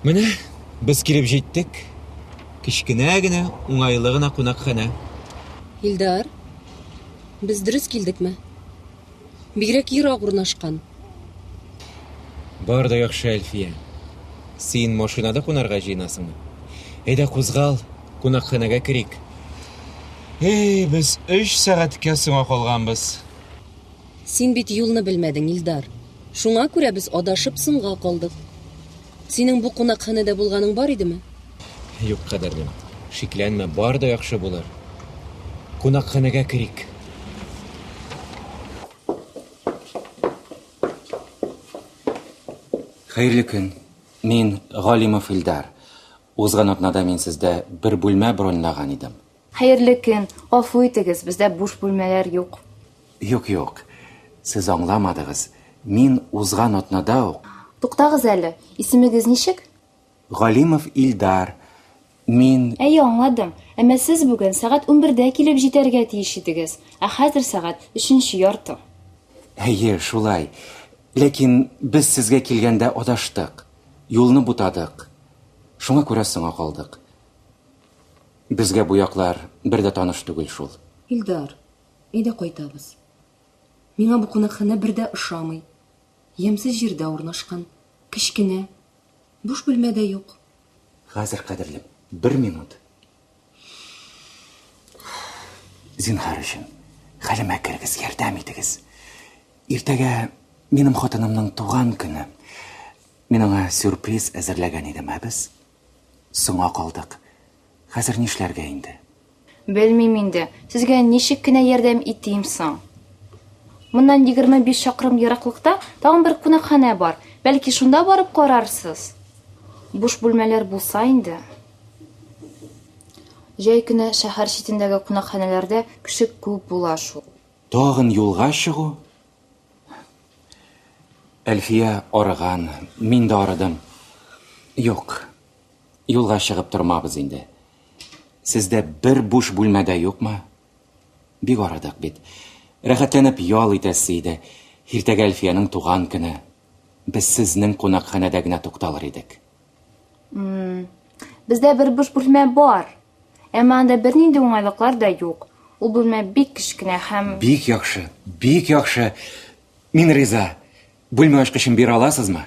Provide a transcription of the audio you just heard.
Менә, без килеп җиттек. Кичкенә генә, уңайлы гына кунакханә. Илдар, без дөрес килдекме? Бигрәк ерак урнашкан. Бар да яхшы, Әлфия. Син машинада кунарга җыенасыңмы? Әйдә кузгал, кунакханәгә керик. Без 3 сәгатькә соңга калганбыз. Син бит юлны белмәдең, Илдар. Шуңа күрә без адашып соңга калдык. Синең бу кунакханәдә булганың бар идеме? Юк, кадерлем. Шикләнмә, бар да яхшы булыр. Кунакханәгә керик. Хәерле көн. Мин Галимов Илдар. Узган атнада мин сездә бер бүлмә бронлаган идем. Хәерле көн. Гафу итегез, бездә буш бүлмәләр юк. Юк. Сез аңламадыгыз. Мин узган атнада ук Туктагыз әле. Исемегез ничек? Галимов Илдар. Мин Аңладым. Әмма сез бүген сәгать 11дә килеп җитәргә тиеш идегез. Ә хәзер сәгать 3нче ярты. шулай. Ләкин без сезгә килгәндә адаштык. Юлны бутадык. Шуңа күрә соңга калдык. Безгә бу яклар бер дә таныш түгел шул. Илдар, әйдә кайтабыз. Миңа бу кунакханә бер дә ошамый. Ямсыз җирдә урнашкан. Кичкенә. Буш бүлмәдә юк. Хәзер кадерлем, 1 минут. Зинһар өчен, хәлемә кергез, ярдәм итегез. Иртәгә минем хатынымның туган көне. Мин аңа сюрприз әзерләгән идем, без соңга калдык. Хәзер нишләргә инде? Белмим инде. Сезгә ничек кенә ярдәм итим соң? Моннан 25 чакрым ераклыкта тагын бер кунакханә бар. Бәлки шунда барып карарсыз. Буш бүлмәләр булса инде. Җәй көне шәһәр читендәге кунакханәләрдә кеше күп була шул. Тагын юлга чыгу? Әлфия арыган, мин дә арыдым. Юк, юлга чыгып тормабыз инде. Сездә бер буш бүлмәдә юкмы? Бик арыдык бит. Рәхәтләнеп ял итәсе иде. Иртәгә Әлфияның туган көне. Без сезнең кунакханәдә генә тукталыр идек. Бездә бер буш бүлмә бар. Әмма анда бернинди уңайлыклар да юк. Ул бүлмә бик кечкенә һәм Бик яхшы. Мин риза. Бүлмә ачкычын бирә аласызмы?